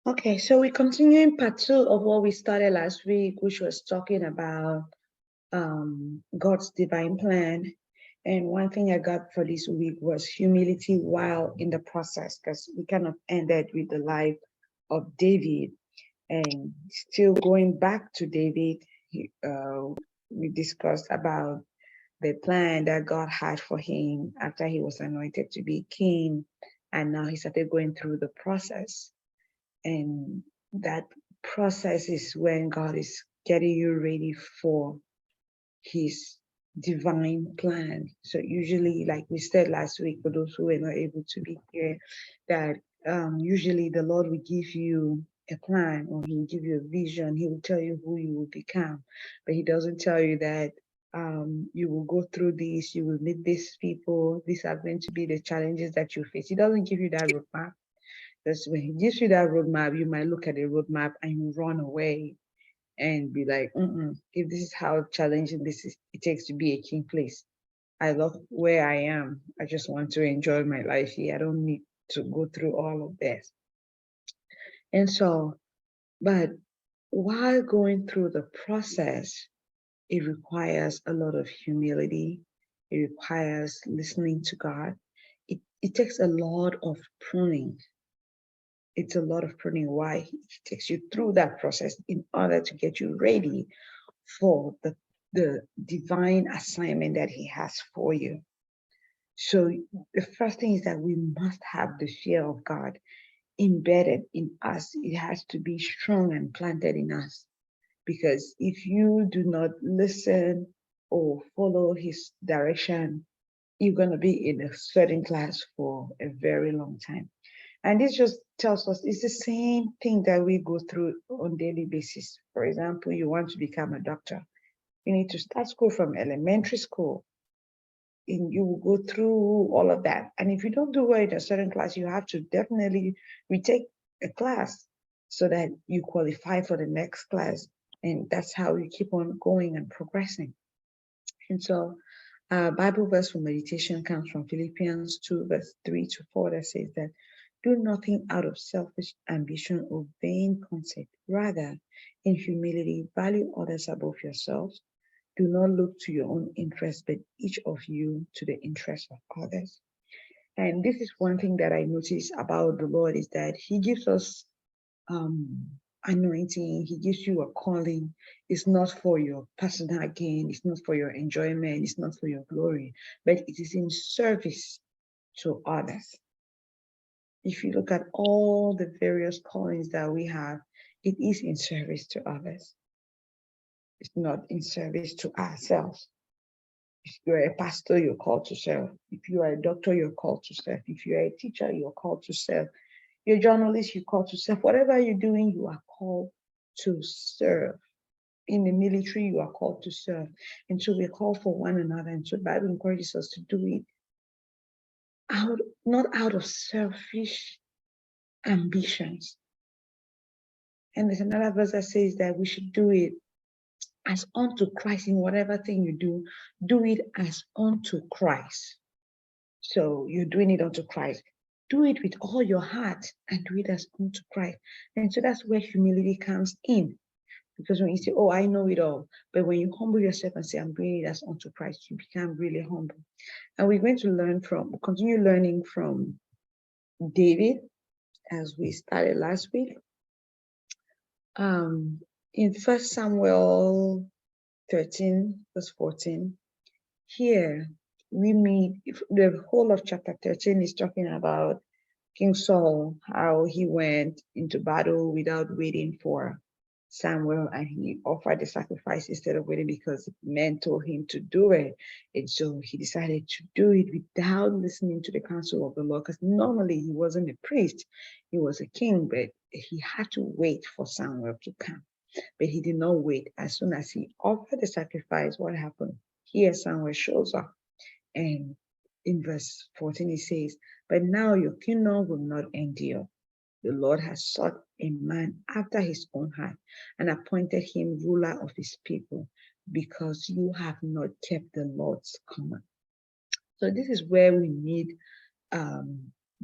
Okay, so we're continuing part two of what we started last week, which was talking about God's divine plan. And one thing I got for this week was humility while in the process, because we kind of ended with the life of David. And still going back to David, we discussed about the plan that God had for him after he was anointed to be king. And now he started going through the process. And that process is when God is getting you ready for his divine plan. So usually, like we said last week, for those who were not able to be here, that usually the Lord will give you a plan, or he will give you a vision. He will tell you who you will become, but he doesn't tell you that you will go through this, you will meet these people, these are going to be the challenges that you face. He doesn't give you that roadmap. That's when he gives you that roadmap, you might look at the roadmap and you run away and be like, if this is how challenging this is, it takes to be a king, place. I love where I am. I just want to enjoy my life here. I don't need to go through all of this. And so, but while going through the process, it requires a lot of humility. It requires listening to God. It takes a lot of pruning. It's a lot of pruning. Why? He takes you through that process in order to get you ready for the divine assignment that he has for you. So the first thing is that we must have the fear of God embedded in us. It has to be strong and planted in us. Because if you do not listen or follow his direction, you're going to be in a certain class for a very long time. And this just tells us it's the same thing that we go through on daily basis. For example, you want to become a doctor. You need to start school from elementary school. And you will go through all of that. And if you don't do well in a certain class, you have to definitely retake a class so that you qualify for the next class. And that's how you keep on going and progressing. And so Bible verse for meditation comes from Philippians 2, verse 3 to 4, that says that do nothing out of selfish ambition or vain conceit. Rather, in humility, value others above yourselves. Do not look to your own interest, but each of you to the interest of others. And this is one thing that I notice about the Lord is that He gives us um, anointing, He gives you a calling. It's not for your personal gain, it's not for your enjoyment, it's not for your glory, but it is in service to others. If you look at all the various callings that we have, it is in service to others. It's not in service to ourselves. If you're a pastor, you're called to serve. If you are a doctor, you're called to serve. If you're a teacher, you're called to serve. You're a journalist, you're called to serve. Whatever you're doing, you are called to serve. In the military, you are called to serve. And so we're called for one another. And so the Bible encourages us to do it out, not out of selfish ambitions. And there's another verse that says that we should do it as unto Christ. In whatever thing you do it as unto Christ. So you're doing it unto Christ. Do it with all your heart and do it as unto Christ. And so that's where humility comes in. Because when you say, oh, I know it all, but when you humble yourself and say, I'm doing it as unto Christ, you become really humble. And we're going to continue learning from David as we started last week. In 1 Samuel 13, verse 14, here we meet, the whole of chapter 13 is talking about King Saul, how he went into battle without waiting for Samuel, and he offered the sacrifice instead of waiting because men told him to do it. And so he decided to do it without listening to the counsel of the Lord, because normally he wasn't a priest, he was a king, but he had to wait for Samuel to come. But he did not wait. As soon as he offered the sacrifice, what happened? Here Samuel shows up. And in verse 14, it says, but now your kingdom will not endure. The Lord has sought a man after his own heart and appointed him ruler of his people, because you have not kept the Lord's command. So this is where we need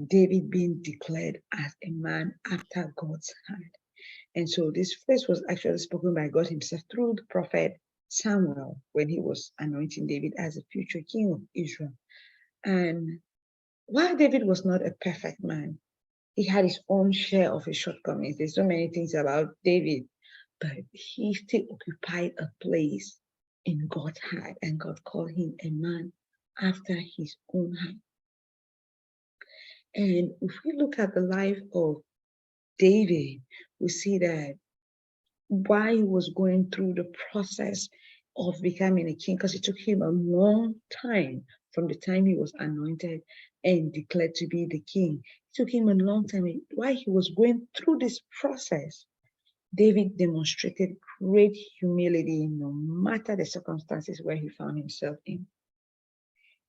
David being declared as a man after God's heart. And so this phrase was actually spoken by God himself through the prophet Samuel when he was anointing David as a future king of Israel. And while David was not a perfect man, he had his own share of his shortcomings. There's so many things about David, but he still occupied a place in God's heart, and God called him a man after his own heart. And if we look at the life of David, we see that while he was going through the process of becoming a king, because it took him a long time from the time he was anointed and declared to be the king. It took him a long time. While he was going through this process, David demonstrated great humility no matter the circumstances where he found himself in.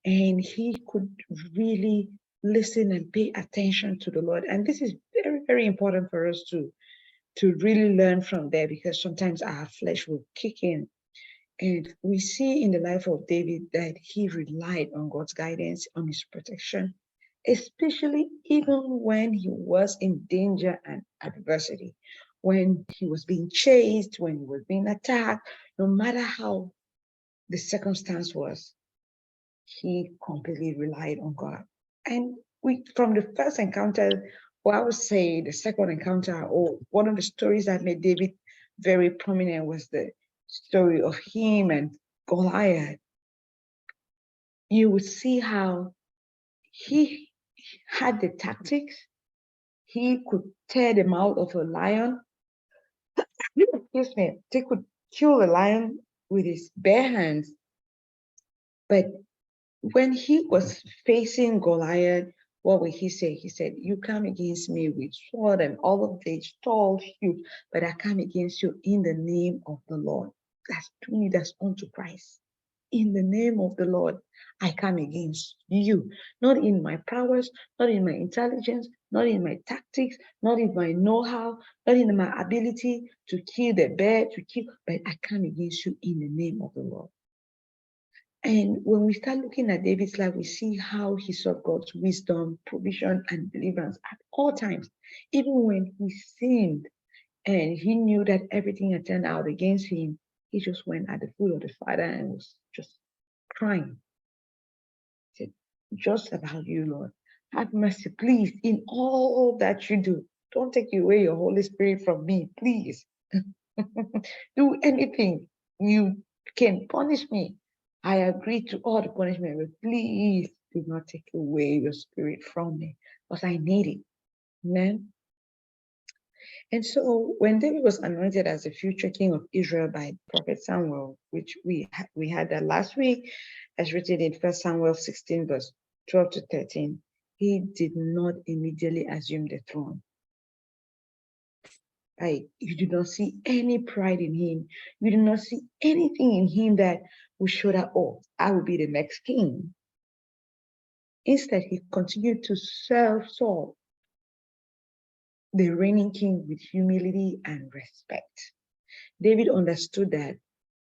And he could really listen and pay attention to the Lord. And this is very, very important for us to really learn from there, because sometimes our flesh will kick in. And we see in the life of David that he relied on God's guidance, on his protection, especially even when he was in danger and adversity, when he was being chased, when he was being attacked, no matter how the circumstance was, he completely relied on God. And from the first encounter, or I would say the second encounter, or one of the stories that made David very prominent was the story of him and Goliath. You would see how he had the tactics. He could tear the mouth of a lion. Excuse me. He could kill a lion with his bare hands. But when he was facing Goliath, what would he say? He said, "You come against me with sword and all of this tall, huge, but I come against you in the name of the Lord." That's doing it as unto Christ. In the name of the Lord, I come against you. Not in my prowess, not in my intelligence, not in my tactics, not in my know-how, not in my ability to kill the bear, but I come against you in the name of the Lord. And when we start looking at David's life, we see how he sought God's wisdom, provision, and deliverance at all times, even when he sinned and he knew that everything had turned out against him. He just went at the foot of the Father and was just crying. He said, "Just about you, Lord. Have mercy, please, in all that you do. Don't take away your Holy Spirit from me, please. Do anything you can, punish me. I agree to all the punishment, but please do not take away your spirit from me, because I need it." Amen. And so when David was anointed as the future king of Israel by prophet Samuel, which we had that last week, as written in 1 Samuel 16, verse 12 to 13, he did not immediately assume the throne. You do not see any pride in him. You do not see anything in him that will show that, "Oh, I will be the next king." Instead, he continued to serve Saul, the reigning king, with humility and respect. David understood that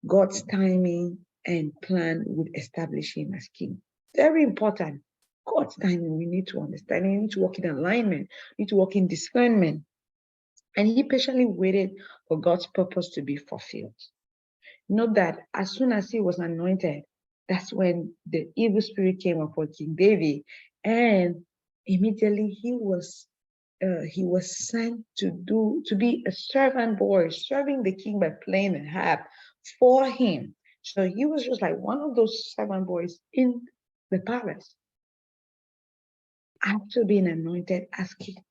God's timing and plan would establish him as king. Very important. God's timing, we need to understand. We need to walk in alignment. We need to walk in discernment. And he patiently waited for God's purpose to be fulfilled. Note that as soon as he was anointed, that's when the evil spirit came upon King David, and immediately he was sent to be a servant boy, serving the king by playing a harp for him. So he was just like one of those servant boys in the palace after being anointed as king.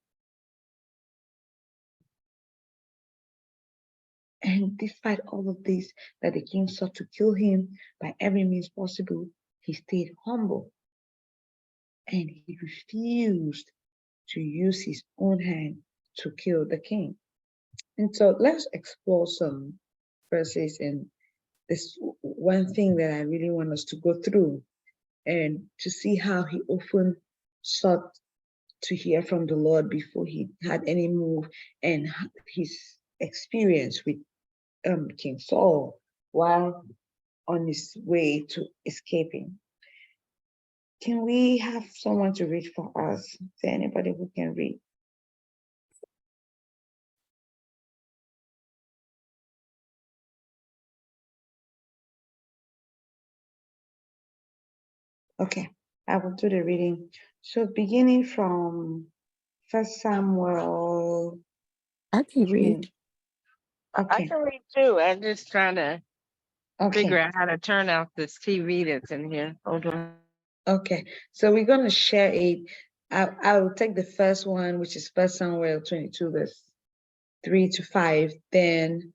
And despite all of this, that the king sought to kill him by every means possible, he stayed humble and he refused to use his own hand to kill the king. And so let's explore some verses in this one thing that I really want us to go through, and to see how he often sought to hear from the Lord before he had any move, and his experience with King Saul while on his way to escaping. Can we have someone to read for us? Is there anybody who can read? Okay, I will do the reading. So beginning from First Samuel. I can read. I Okay, can read too. I'm just trying to figure okay, out how to turn off this TV that's in here. Hold on. okay. So we're gonna share it. I'll take the first one, which is First Samuel 22, verse 3 to 5. Then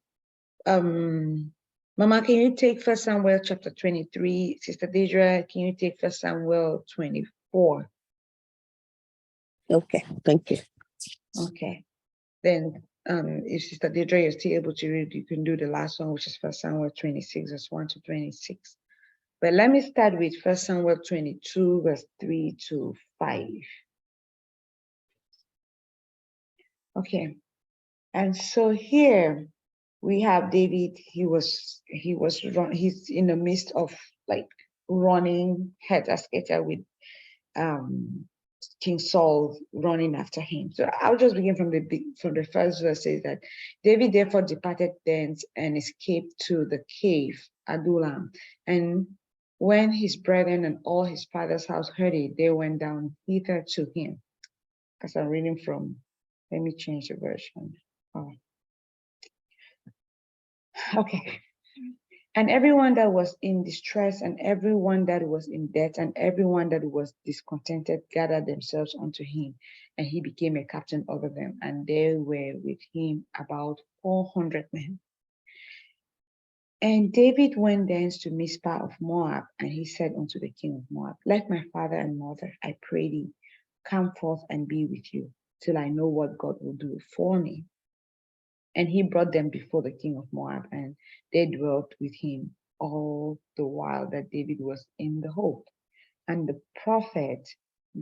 Mama, can you take First Samuel chapter 23? Sister Deidre, can you take First Samuel 24? Okay, thank you. Okay. Then if Sister Deidre is still able to read, you can do the last one, which is First Samuel 26, verse 1 to 26. But let me start with First Samuel 22, verse 3 to 5. Okay. And so here we have David. He's in the midst of like running head as scatter with King Saul running after him. So I'll just begin from the first verse. Says that David therefore departed thence and escaped to the cave Adullam. And when his brethren and all his father's house heard it, they went down hither to him. Because I'm reading from, let me change the version. Oh. Okay. And everyone that was in distress, and everyone that was in debt, and everyone that was discontented gathered themselves unto him, and he became a captain over them. And there were with him about 400 men. And David went thence to Mizpah of Moab, and he said unto the king of Moab, Let my father and mother, I pray thee, come forth and be with you, till I know what God will do for me. And he brought them before the king of Moab, and they dwelt with him all the while that David was in the hold. And the prophet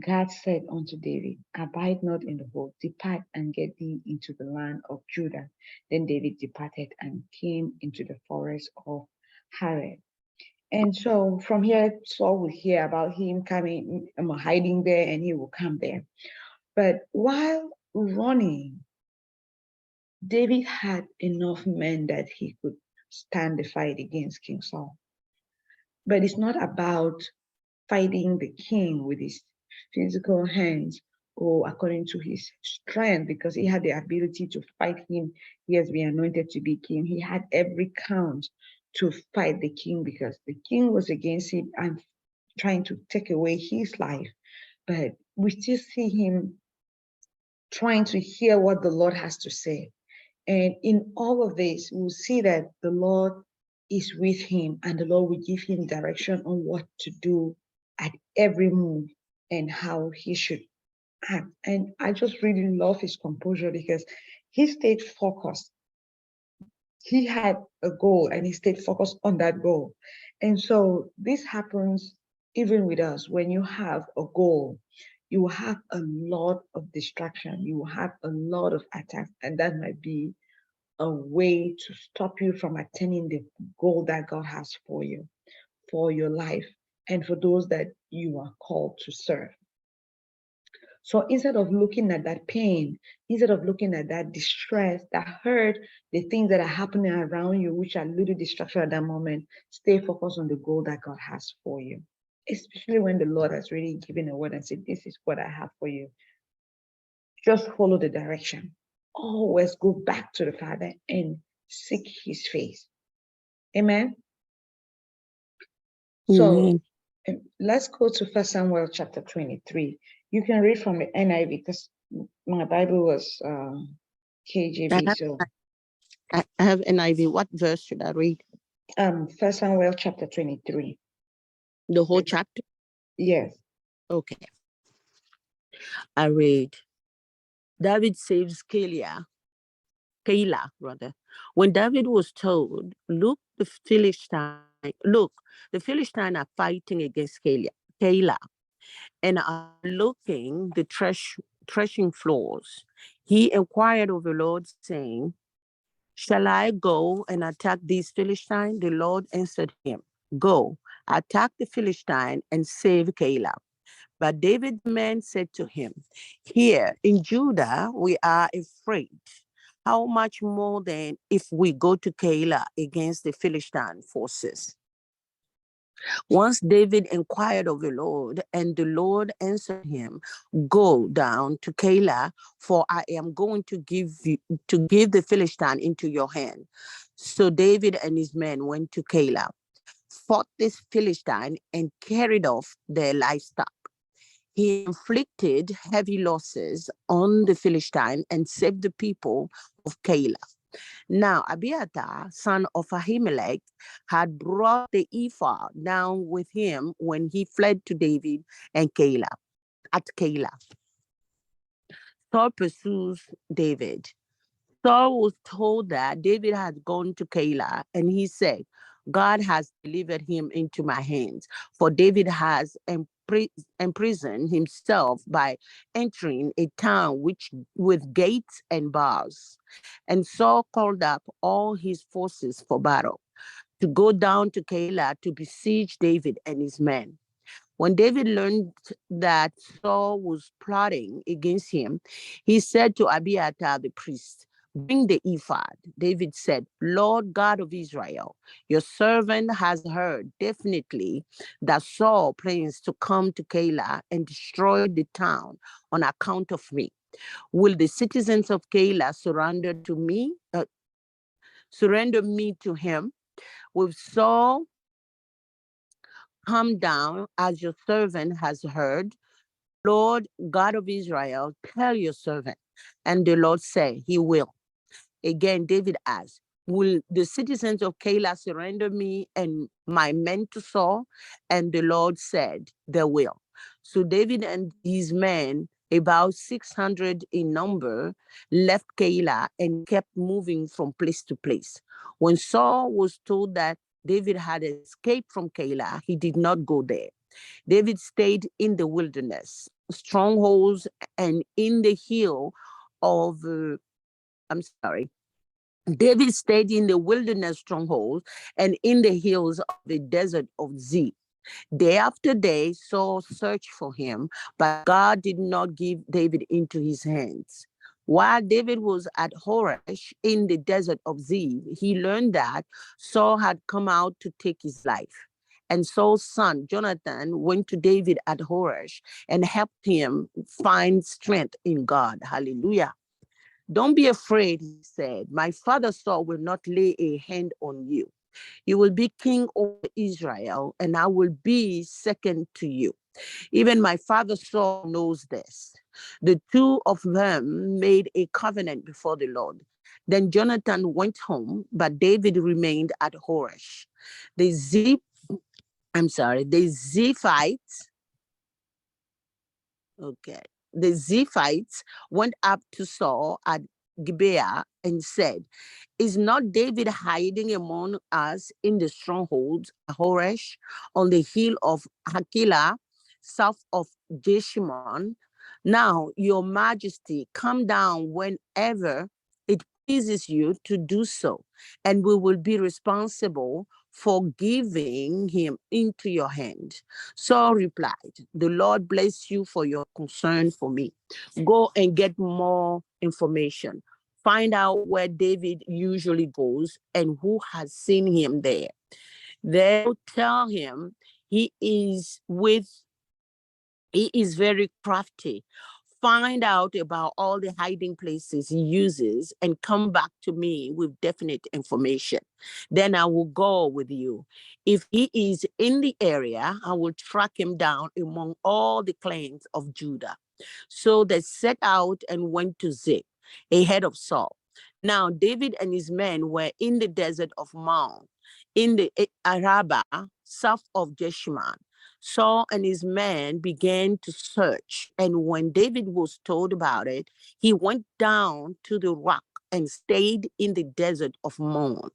Gad said unto David, Abide not in the hold, depart and get thee into the land of Judah. Then David departed and came into the forest of Harod. And so from here, Saul will hear about him coming, hiding there, and he will come there. But while running, David had enough men that he could stand the fight against King Saul. But it's not about fighting the king with his physical hands or according to his strength, because he had the ability to fight him. He has been anointed to be king. He had every count to fight the king because the king was against him and trying to take away his life. But we still see him trying to hear what the Lord has to say. And in all of this, we'll see that the Lord is with him and the Lord will give him direction on what to do at every move and how he should act. And I just really love his composure because he stayed focused. He had a goal and he stayed focused on that goal. And so this happens even with us. When you have a goal, you will have a lot of distraction, you will have a lot of attacks, and that might be a way to stop you from attaining the goal that God has for you, for your life, and for those that you are called to serve. So instead of looking at that pain, instead of looking at that distress, that hurt, the things that are happening around you, which are little distraction at that moment, stay focused on the goal that God has for you. Especially when the Lord has really given a word and said, this is what I have for you. Just follow the direction. Always go back to the Father and seek his face. Amen. So let's go to First Samuel chapter 23. You can read from the NIV because my Bible was KJV. So I have NIV. What verse should I read? First Samuel chapter 23. The whole chapter? Yes. Okay. I read. David saves Keilah. When David was told, look, the Philistines are fighting against Keilah and are looking the threshing floors. He inquired of the Lord, saying, Shall I go and attack these Philistines? The Lord answered him, Go, attack the Philistine and save Keilah. But David's men said to him, here in Judah we are afraid. How much more then if we go to Keilah against the Philistine forces? Once David inquired of the Lord, and the Lord answered him, go down to Keilah, for I am going to give the Philistine into your hand. So David and his men went to Keilah, fought this Philistine, and carried off their livestock. He inflicted heavy losses on the Philistine and saved the people of Keilah. Now Abiathar, son of Ahimelech, had brought the ephod down with him when he fled to David and Keilah. At Keilah, Saul pursues David. Saul was told that David had gone to Keilah, and he said, God has delivered him into my hands, for David has imprisoned himself by entering a town with gates and bars. And Saul called up all his forces for battle to go down to Keilah to besiege David and his men. When David learned that Saul was plotting against him, he said to Abiathar the priest, bring the ephod. David said, Lord God of Israel, your servant has heard definitely that Saul plans to come to Keilah and destroy the town on account of me. Will the citizens of Keilah surrender me to him? Will Saul come down as your servant has heard? Lord God of Israel, tell your servant. And the Lord said, he will. Again, David asked, will the citizens of Keilah surrender me and my men to Saul? And the Lord said, they will. So David and his men, about 600 in number, left Keilah and kept moving from place to place. When Saul was told that David had escaped from Keilah, he did not go there. David stayed in the wilderness, strongholds, and in the hill of, David stayed in the wilderness strongholds and in the hills of the desert of Ziph. Day after day, Saul searched for him, but God did not give David into his hands. While David was at Horesh in the desert of Ziph, he learned that Saul had come out to take his life. And Saul's son, Jonathan, went to David at Horesh and helped him find strength in God. Hallelujah. Don't be afraid, he said. My father Saul will not lay a hand on you. You will be king over Israel, and I will be second to you. Even my father Saul knows this. The two of them made a covenant before the Lord. Then Jonathan went home, but David remained at Horesh. The Ziphites, okay. The Ziphites went up to Saul at Gibeah and said, is not David hiding among us in the strongholds, Horesh, on the hill of Hakilah, south of Jeshimon? Now, your majesty, come down whenever it pleases you to do so, and we will be responsible for giving him into your hand. Saul replied, the Lord bless you for your concern for me. Go and get more information. Find out where David usually goes and who has seen him there. They'll tell him he is very crafty. Find out about all the hiding places he uses and come back to me with definite information. Then I will go with you. If he is in the area, I will track him down among all the clans of Judah. So they set out and went to Ziph ahead of Saul. Now David and his men were in the desert of Maon, in the Arabah, south of Jeshimon. Saul and his men began to search, and when David was told about it, he went down to the rock and stayed in the desert of Maon.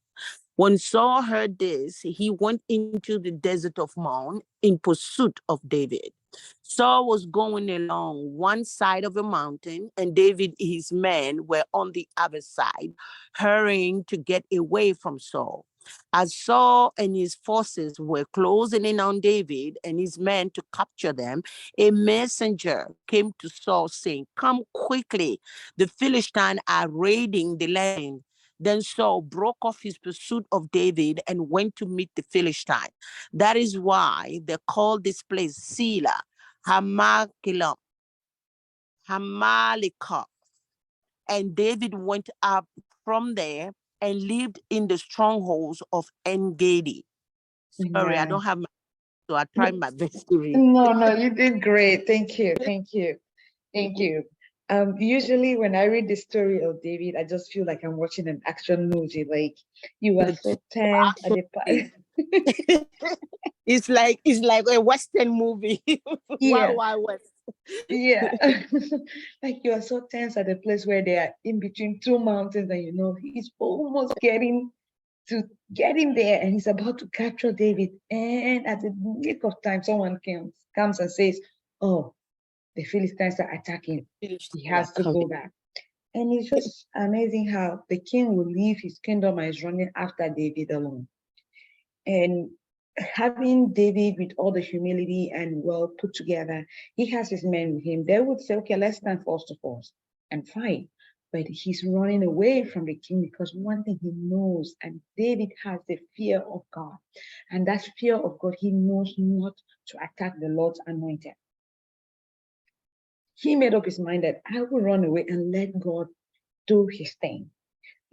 When Saul heard this, he went into the desert of Maon in pursuit of David. Saul was going along one side of a mountain, and David and his men were on the other side, hurrying to get away from Saul. As Saul and his forces were closing in on David and his men to capture them, a messenger came to Saul saying, "Come quickly, the Philistines are raiding the land." Then Saul broke off his pursuit of David and went to meet the Philistine. That is why they call this place Sela, Hamakilam, Hamalekah. And David went up from there and lived in the strongholds of En-Gedi. Sorry, I Yeah. don't have my, so I tried my best to read. No, you did great. Thank you. Thank you. Thank you. Usually when I read the story of David, I just feel like I'm watching an action movie. Like you were so tense at the part. It's like a Western movie. Yeah, Wild Wild West. yeah. Like you are so tense at the place where they are in between two mountains, and you know he's almost getting to getting there, and he's about to capture David. And at the nick of time, someone comes and says, "Oh, the Philistines are attacking. He Yeah, has to coming. go back." And it's just amazing how the king will leave his kingdom and is running after David alone. And having David with all the humility and well put together, he has his men with him. They would say, "Okay, let's stand force to force and fight." But he's running away from the king because one thing he knows, and David has the fear of God. And that fear of God, he knows not to attack the Lord's anointed. He made up his mind that I will run away and let God do his thing.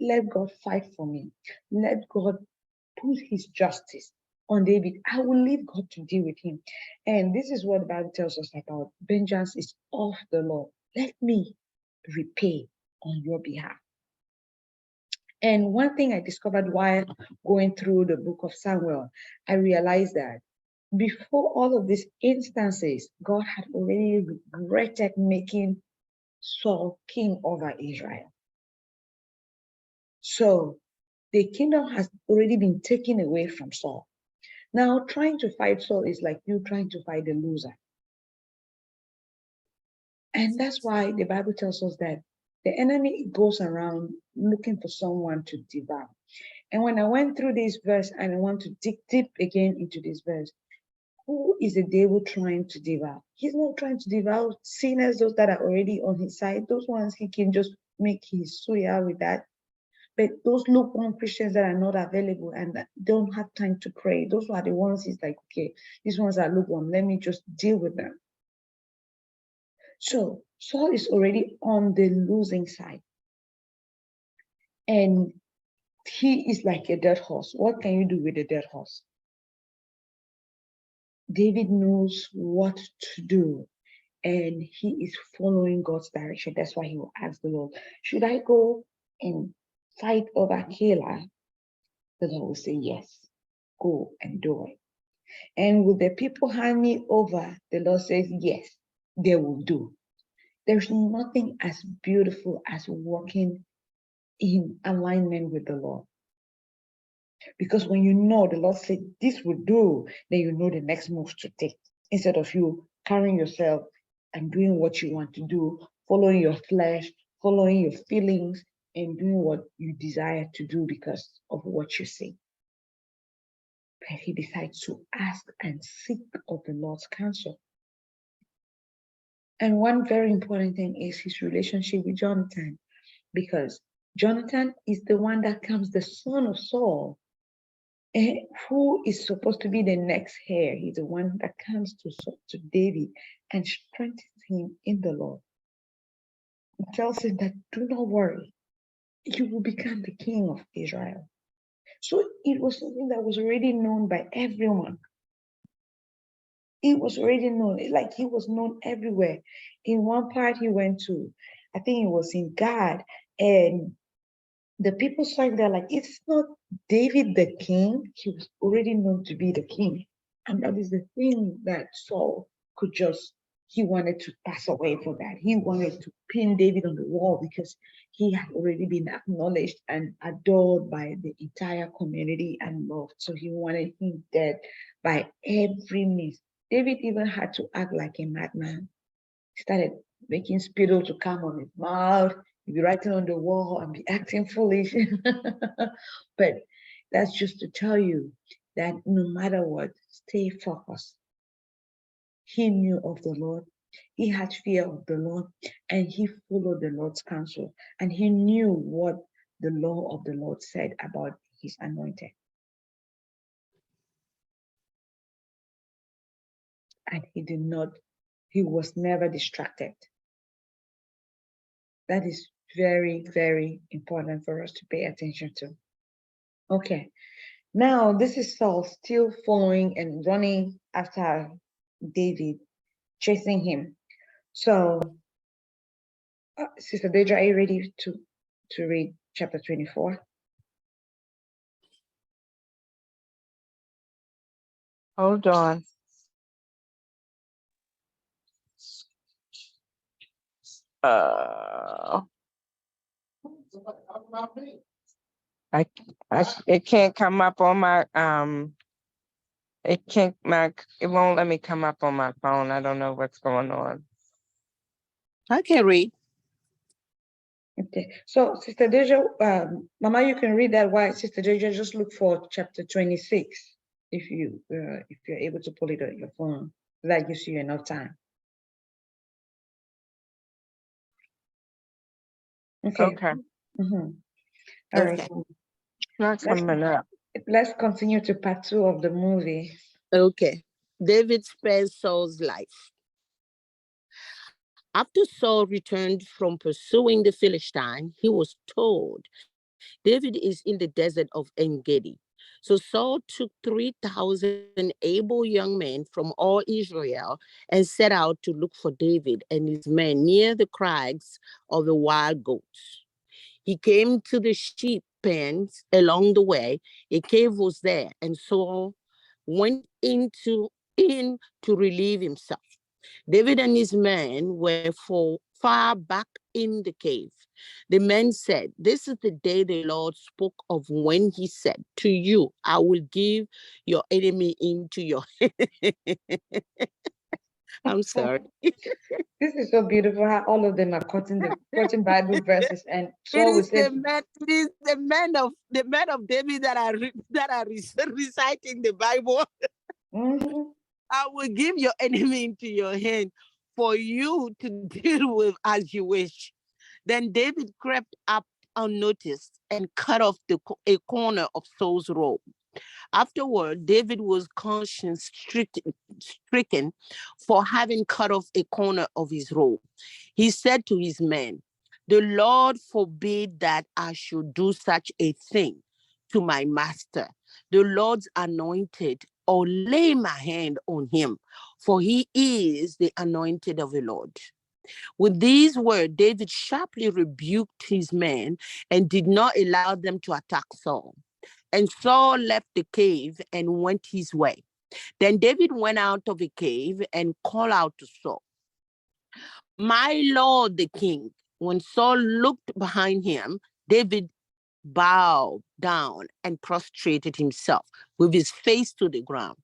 Let God fight for me. Let God put his justice on David. I will leave God to deal with him. And this is what the Bible tells us about vengeance is of the Lord. Let me repay on your behalf. And one thing I discovered while going through the book of Samuel, I realized that before all of these instances, God had already regretted making Saul king over Israel. So the kingdom has already been taken away from Saul. Now, trying to fight Saul is like you trying to fight the loser. And that's why the Bible tells us that the enemy goes around looking for someone to devour. And when I went through this verse and I want to dig deep again into this verse, who is the devil trying to devour? He's not trying to devour sinners, those that are already on his side. Those ones he can just make his suya with that. But those lukewarm Christians that are not available and that don't have time to pray, those are the ones he's like, okay, these ones are lukewarm. Let me just deal with them. So Saul is already on the losing side. And he is like a dead horse. What can you do with a dead horse? David knows what to do, and he is following God's direction. That's why he will ask the Lord, should I go and fight over Keilah? The Lord will say, yes, go and do it. And will the people hand me over? The Lord says, yes, they will do. There's nothing as beautiful as walking in alignment with the Lord. Because when you know the Lord said this will do, then you know the next move to take. Instead of you carrying yourself and doing what you want to do, following your flesh, following your feelings, and doing what you desire to do because of what you see. But he decides to ask and seek of the Lord's counsel. And one very important thing is his relationship with Jonathan, because Jonathan is the one that becomes the son of Saul, and who is supposed to be the next heir. He's the one that comes to David and strengthens him in the Lord. He tells him that do not worry, you will become the king of Israel. So it was something that was already known by everyone. It was already known, like he was known everywhere. In one part he went to, I think it was in Gad, and the people saw him, they're like, it's not David the king. He was already known to be the king. And that is the thing that Saul could just, he wanted to pass away for that. He wanted to pin David on the wall because he had already been acknowledged and adored by the entire community and loved. So he wanted him dead by every means. David even had to act like a madman. He started making spittle to come on his mouth. He'd be writing on the wall and be acting foolish. But That's just to tell you that no matter what, stay focused. He knew of the Lord. He had fear of the Lord, and he followed the Lord's counsel, and he knew what the law of the Lord said about his anointed. And he was never distracted. That is very, very important for us to pay attention to. Okay, now this is Saul still following and running after David, chasing him. So, Sister Deidre, are you ready to read chapter 24? Hold on. I, it can't come up on my, it won't let me come up on my phone. I don't know what's going on. I can read. Okay, so Sister Deja, Mama, you can read that. Why, Sister Deja, just look for chapter 26 if you're able to pull it on your phone. That gives you enough time. Okay. Okay. All right. Okay. Not coming up. Let's continue to part 2 of the movie. Okay. David spares Saul's life. After Saul returned from pursuing the Philistine, he was told David is in the desert of En-Gedi. So Saul took 3,000 able young men from all Israel and set out to look for David and his men near the crags of the wild goats. He came to the sheep pens along the way. A cave was there, and Saul went in to relieve himself. David and his men were far back in the cave. The men said, "This is the day the Lord spoke of when he said, 'To you, I will give your enemy into your hand.'" I'm sorry. This is so beautiful how all of them are quoting Bible verses, and It Saul will is say, the men of David that are reciting the Bible. I will give your enemy into your hand for you to deal with as you wish. Then David crept up unnoticed and cut off a corner of Saul's robe. Afterward, David was conscience stricken for having cut off a corner of his robe. He said to his men, "The Lord forbid that I should do such a thing to my master, the Lord's anointed, or lay my hand on him, for he is the anointed of the Lord." With these words, David sharply rebuked his men and did not allow them to attack Saul. And Saul left the cave and went his way. Then David went out of the cave and called out to Saul, "My lord, the king." When Saul looked behind him, David bowed down and prostrated himself with his face to the ground.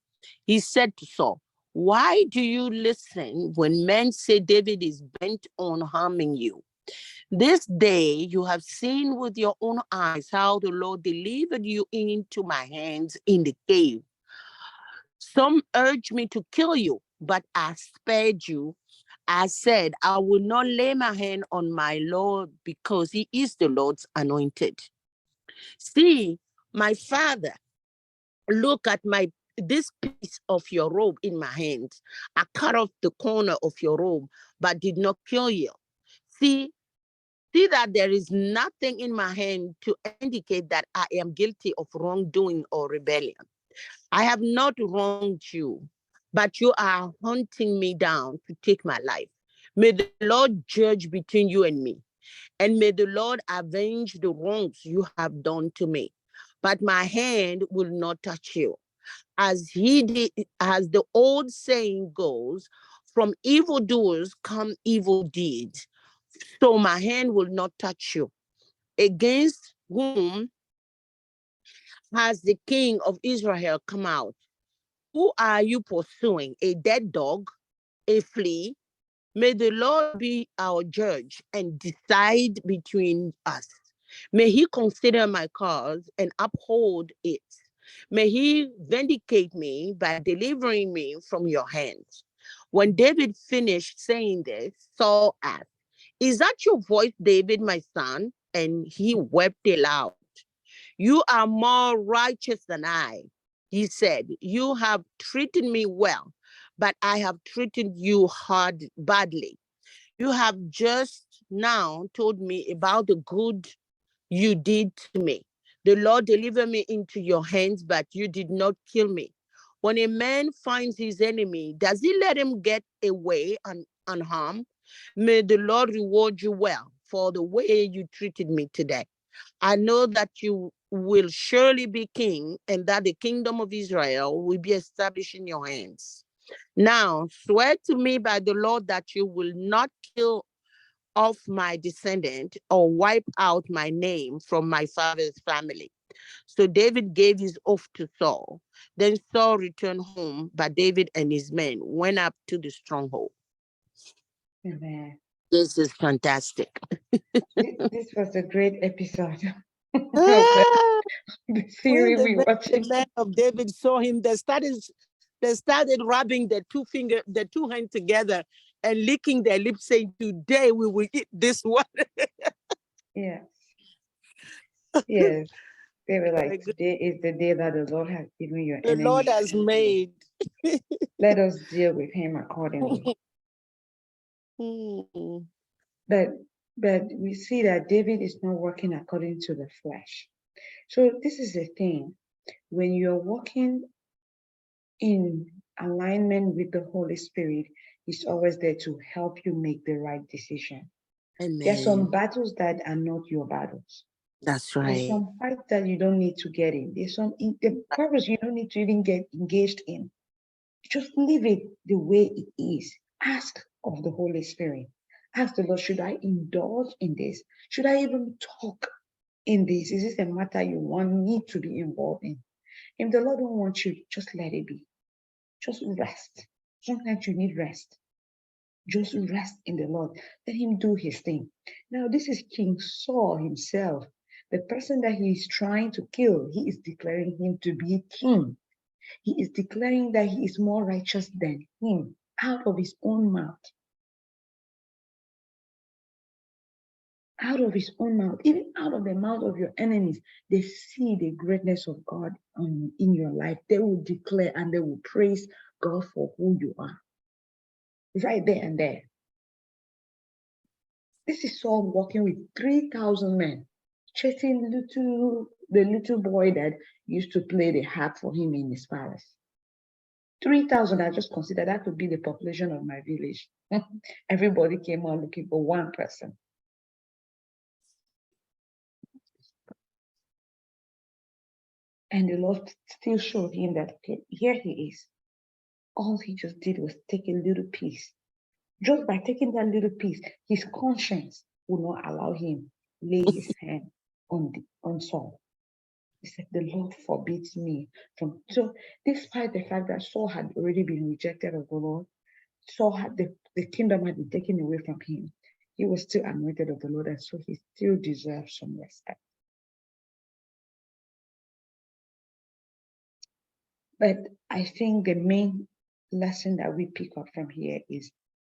He said to Saul, "Why do you listen when men say David is bent on harming you? This day you have seen with your own eyes how the Lord delivered you into my hands in the cave. Some urged me to kill you, but I spared you. I said, I will not lay my hand on my Lord because he is the Lord's anointed. See, my father, look at this piece of your robe in my hands. I cut off the corner of your robe, but did not kill you. See that there is nothing in my hand to indicate that I am guilty of wrongdoing or rebellion. I have not wronged you, but you are hunting me down to take my life. May the Lord judge between you and me, and may the Lord avenge the wrongs you have done to me. But my hand will not touch you. As the old saying goes, from evildoers come evil deeds. So my hand will not touch you. Against whom has the king of Israel come out? Who are you pursuing? A dead dog? A flea? May the Lord be our judge and decide between us. May he consider my cause and uphold it. May he vindicate me by delivering me from your hands. When David finished saying this, Saul asked, "Is that your voice, David, my son?" And he wept aloud. "You are more righteous than I," he said. "You have treated me well, but I have treated you badly. You have just now told me about the good you did to me. The Lord delivered me into your hands, but you did not kill me. When a man finds his enemy, does he let him get away unharmed? May the Lord reward you well for the way you treated me today. I know that you will surely be king and that the kingdom of Israel will be established in your hands. Now, swear to me by the Lord that you will not kill off my descendant or wipe out my name from my father's family." So David gave his oath to Saul. Then Saul returned home, but David and his men went up to the stronghold. Amen. This is fantastic. This was a great episode of Ah, the when series we the watched. men of David saw him, they started rubbing their two hands together and licking their lips, saying, "Today we will eat this one." Yes, yes. They were My like, goodness, today is the day that the Lord has given your the Lord enemy. has made. Let us deal with him accordingly. Hmm. But but we see that David is not working according to the flesh. So this is the thing. When you're walking in alignment with the Holy Spirit, He's always there to help you make the right decision. There are some Amen. battles that are not your battles. That's There's right. some fights that you don't need to get in. There's some the purpose you don't need to even get engaged in. Just leave it the way it is. Ask of the Holy Spirit. Ask the Lord, should I indulge in this? Should I even talk in this? Is this a matter you want me to be involved in? If the Lord don't want you, just let it be. Just rest. Sometimes you need rest. Just rest in the Lord. Let him do his thing. Now, this is King Saul himself. The person that he is trying to kill, he is declaring him to be king. He is declaring that he is more righteous than him out of his own mouth. Out of his own mouth, even out of the mouth of your enemies, they see the greatness of God in your life. They will declare and they will praise God for who you are. Right there and there. This is Saul walking with 3,000 men, chasing the little boy that used to play the harp for him in his palace. 3,000, I just consider that to be the population of my village. Everybody came out looking for one person. And the Lord still showed him that, okay, here he is. All he just did was take a little piece. Just by taking that little piece, his conscience would not allow him lay his hand on Saul. He said, the Lord forbids me from. So, despite the fact that Saul had already been rejected of the Lord, Saul had the kingdom had been taken away from him. He was still anointed of the Lord, and so he still deserves some respect. But I think the main lesson that we pick up from here is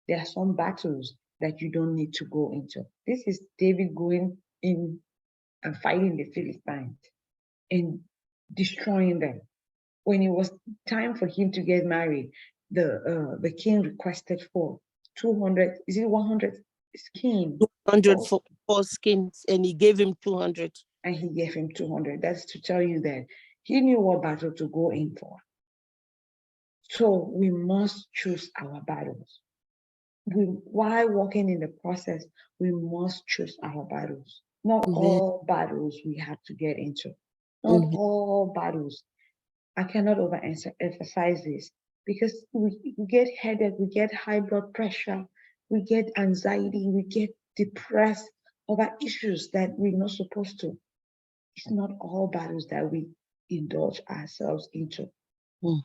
there are some battles that you don't need to go into. This is David going in and fighting the Philistines and destroying them. When it was time for him to get married, the king requested for 200, is it 100 skins? 200 for skins, and he gave him 200. And he gave him 200. That's to tell you that he knew what battle to go in for. So we must choose our battles. While walking in the process, we must choose our battles. Not Amen. all battles we have to get into. Not all battles. I cannot overemphasize this because we get headache, we get high blood pressure, we get anxiety, we get depressed over issues that we're not supposed to. It's not all battles that we indulge ourselves into. Mm.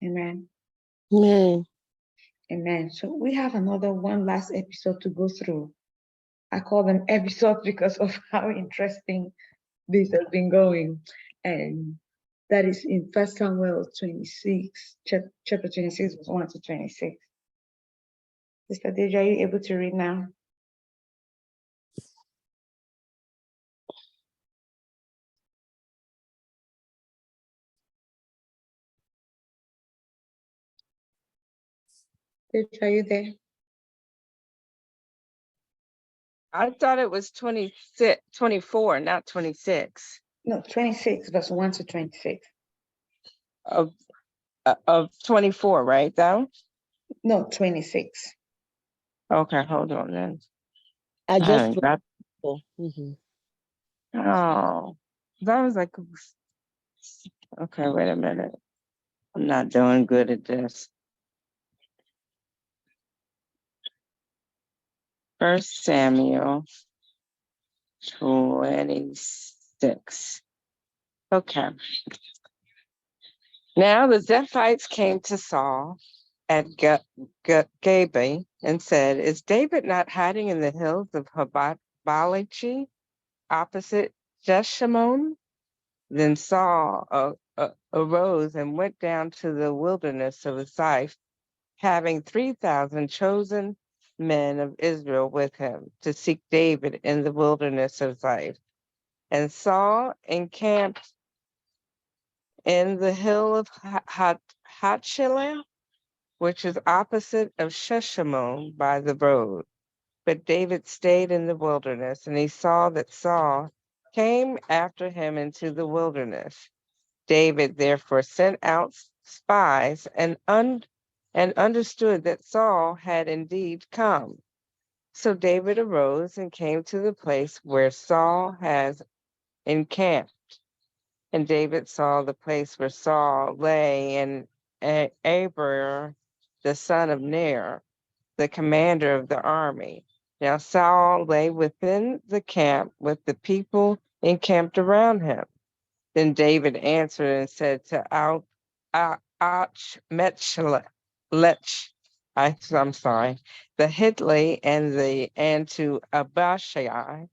Amen. Amen. Amen. So we have one last episode to go through. I call them episodes because of how interesting this has been going. And that is in 1 Samuel 26, chapter 26, verse 1 to 26. Sister Deja, are you able to read now? Deja, are you there? I thought it was 26, 24, not 26 No, 26, verse 1 to 26. of 24, right though? No, 26. Okay, hold on then. I just haven't got- Mhm. Oh, that was like, okay, wait a minute. I'm not doing good at this. 1 Samuel 26. Okay. Now the Ziphites came to Saul at Gabe and said, "Is David not hiding in the hills of Balachi opposite Jeshimon?" Then Saul arose and went down to the wilderness of Ziph, having 3,000 chosen men of Israel with him to seek David in the wilderness of Ziph. And Saul encamped in the hill of Hachilah, which is opposite of Sheshimon by the road. But David stayed in the wilderness, and he saw that Saul came after him into the wilderness. David therefore sent out spies and understood that Saul had indeed come. So David arose and came to the place where Saul has encamped. And David saw the place where Saul lay, and Abner, the son of Ner, the commander of the army. Now Saul lay within the camp with the people encamped around him. Then David answered and said to I'm sorry, the Hitley and to Abishai,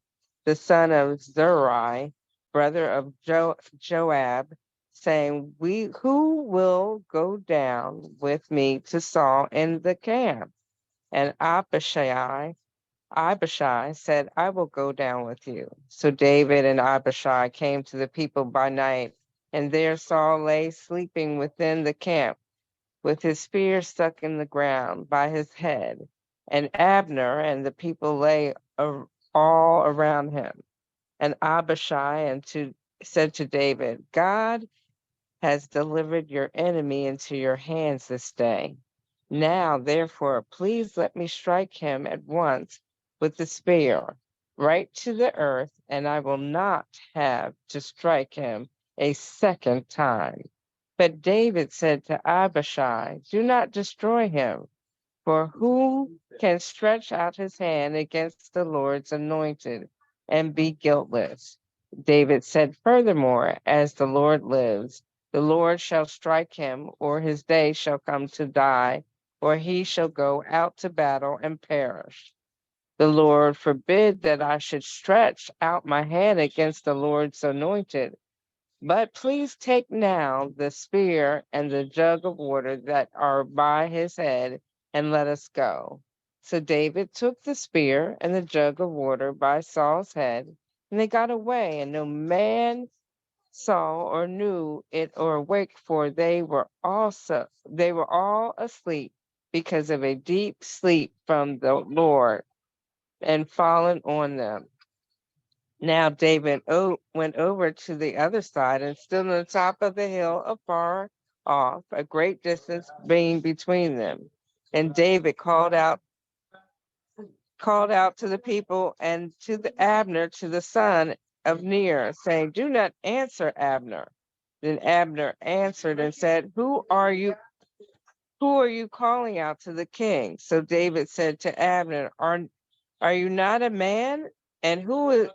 the son of Zeruiah, brother of Joab, saying, who will go down with me to Saul in the camp? And Abishai said, I will go down with you. So David and Abishai came to the people by night, and there Saul lay sleeping within the camp, with his spear stuck in the ground by his head. And Abner and the people lay all around him. And Abishai said to David, God has delivered your enemy into your hands this day. Now, therefore, please let me strike him at once with the spear, right to the earth, and I will not have to strike him a second time. But David said to Abishai, do not destroy him, for who can stretch out his hand against the Lord's anointed and be guiltless? David said, furthermore, as the Lord lives, the Lord shall strike him, or his day shall come to die, or he shall go out to battle and perish. The Lord forbid that I should stretch out my hand against the Lord's anointed. But please take now the spear and the jug of water that are by his head, and let us go. So David took the spear and the jug of water by Saul's head, and they got away, and no man saw or knew it or awake, for they were all asleep because of a deep sleep from the Lord and fallen on them. Now David went over to the other side and stood on the top of the hill afar off, a great distance being between them. And David called out to the people and to the Abner, to the son of Ner, saying, do not answer Abner. Then Abner answered and said, Who are you calling out to the king? So David said to Abner, Are you not a man? And who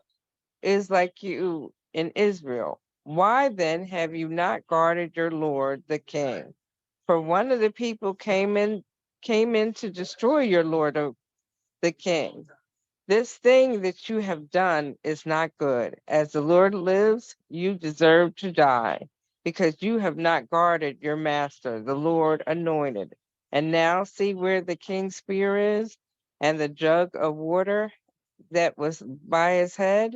is like you in Israel? Why then have you not guarded your lord the king? For one of the people came in to destroy your lord the king. This thing that you have done is not good. As the Lord lives, you deserve to die, because you have not guarded your master, the Lord anointed. And now see where the king's spear is, and the jug of water that was by his head?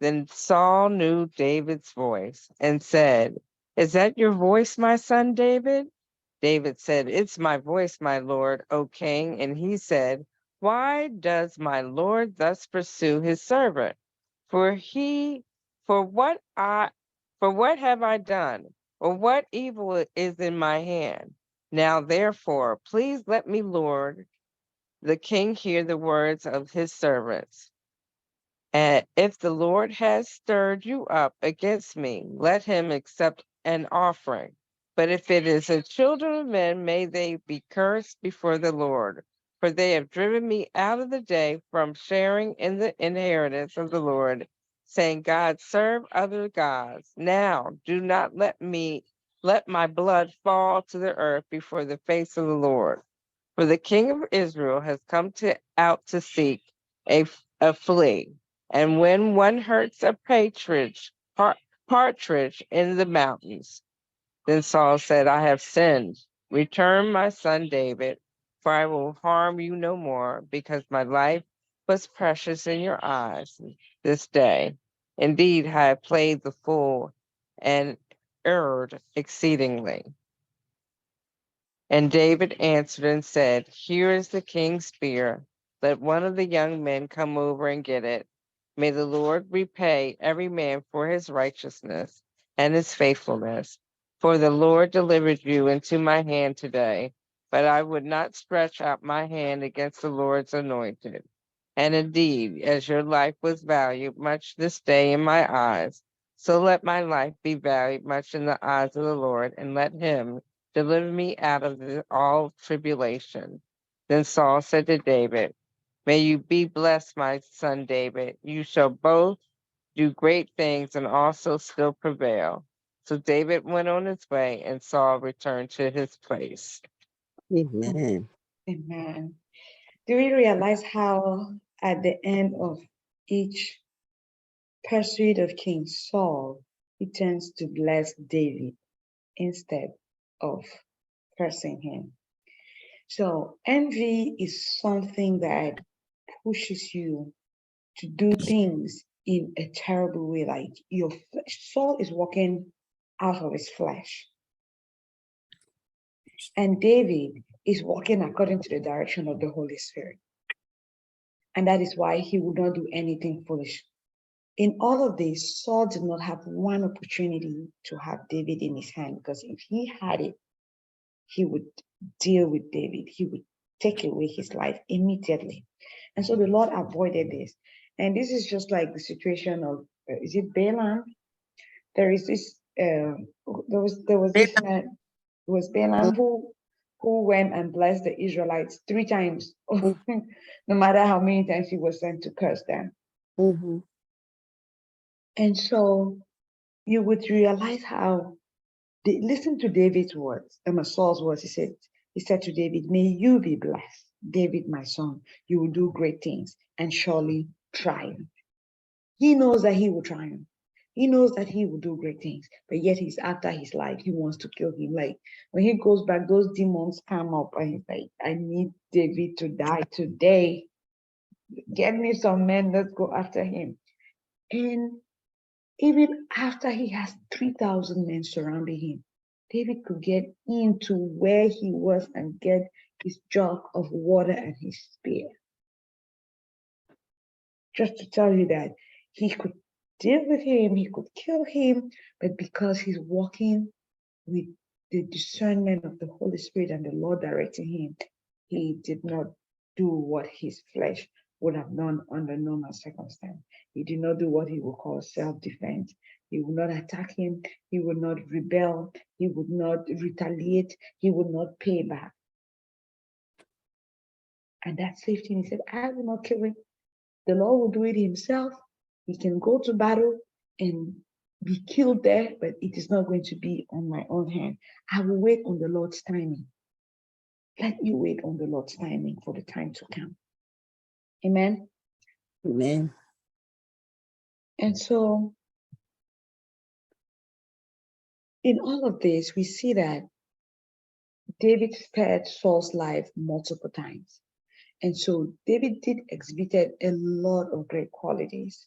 Then Saul knew David's voice and said, Is that your voice, my son David? David said, It's my voice, my lord, O king. And he said, Why does my lord thus pursue his servant? For he, for what I, for what have I done? Or what evil is in my hand? Now therefore, please let me, Lord, the king, hear the words of his servants. And if the Lord has stirred you up against me, let him accept an offering. But if it is the children of men, may they be cursed before the Lord. For they have driven me out of the day from sharing in the inheritance of the Lord, saying, God, serve other gods. Now do not let my blood fall to the earth before the face of the Lord. For the king of Israel has come out to seek a flea. And when one hurts a partridge in the mountains, then Saul said, I have sinned. Return, my son David, for I will harm you no more, because my life was precious in your eyes this day. Indeed, I have played the fool and erred exceedingly. And David answered and said, Here is the king's spear. Let one of the young men come over and get it. May the Lord repay every man for his righteousness and his faithfulness. For the Lord delivered you into my hand today, but I would not stretch out my hand against the Lord's anointed. And indeed, as your life was valued much this day in my eyes, so let my life be valued much in the eyes of the Lord, and let him deliver me out of all tribulation. Then Saul said to David, May you be blessed, my son David. You shall both do great things and also still prevail. So David went on his way, and Saul returned to his place. Amen. Amen. Do we realize how at the end of each pursuit of King Saul, he turns to bless David instead of cursing him? So envy is something that pushes you to do things in a terrible way. Like your Saul is walking out of his flesh, and David is walking according to the direction of the Holy Spirit. And that is why he would not do anything foolish. In all of this, Saul did not have one opportunity to have David in his hand, because if he had it, he would deal with David. He would take away his life immediately. And so the Lord avoided this. And this is just like the situation of, is it Balaam? There is this, there was this man, it was Balaam who went and blessed the Israelites 3 times, no matter how many times he was sent to curse them. Mm-hmm. And so you would realize how, listen to David's words, Saul's words. He said to David, may you be blessed, David, my son. You will do great things and surely triumph. He knows that he will triumph. He knows that he will do great things, but yet he's after his life. He wants to kill him. Like when he goes back, those demons come up and he's like, I need David to die today. Get me some men, let's go after him. And even after he has 3,000 men surrounding him, David could get into where he was and get his jug of water and his spear. Just to tell you that he could deal with him, he could kill him, but because he's walking with the discernment of the Holy Spirit and the Lord directing him, he did not do what his flesh would have done under normal circumstance. He did not do what he would call self-defense. He would not attack him. He would not rebel. He would not retaliate. He would not pay back. And that saved him. He said, I will not kill him. The Lord will do it himself. He can go to battle and be killed there, but it is not going to be on my own hand. I will wait on the Lord's timing. Let you wait on the Lord's timing for the time to come. Amen. Amen. And so in all of this, we see that David spared Saul's life multiple times. And so David did exhibited a lot of great qualities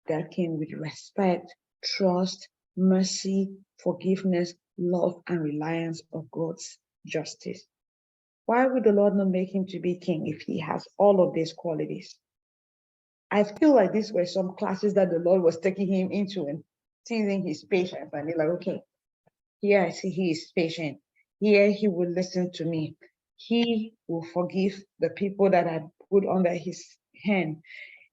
that came with respect, trust, mercy, forgiveness, love, and reliance of God's justice. Why would the Lord not make him to be king if he has all of these qualities? I feel like these were some classes that the Lord was taking him into and teasing his patience. And they're like, okay, here I see he is patient. Here he will listen to me. He will forgive the people that I put under his hand.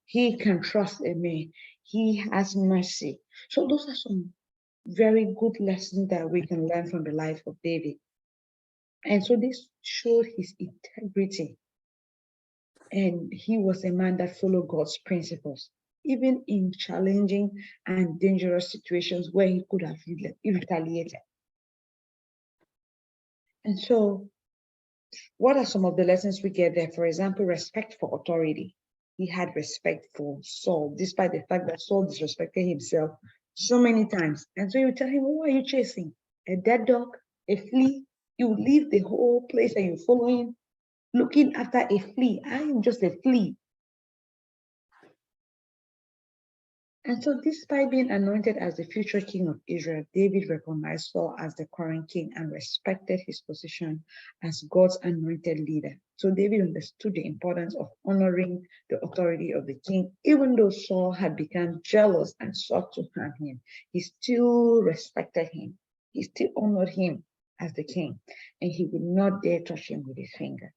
He can trust in me. He has mercy. So those are some very good lessons that we can learn from the life of David. And so this showed his integrity. And he was a man that followed God's principles, even in challenging and dangerous situations where he could have retaliated. And so what are some of the lessons we get there? For example, respect for authority. He had respect for Saul, despite the fact that Saul disrespected himself so many times. And so you tell him, who are you chasing? A dead dog? A flea? You leave the whole place and you follow him, looking after a flea. I am just a flea. And so despite being anointed as the future king of Israel, David recognized Saul as the current king and respected his position as God's anointed leader. So David understood the importance of honoring the authority of the king. Even though Saul had become jealous and sought to harm him, he still respected him. He still honored him as the king, and he would not dare touch him with his finger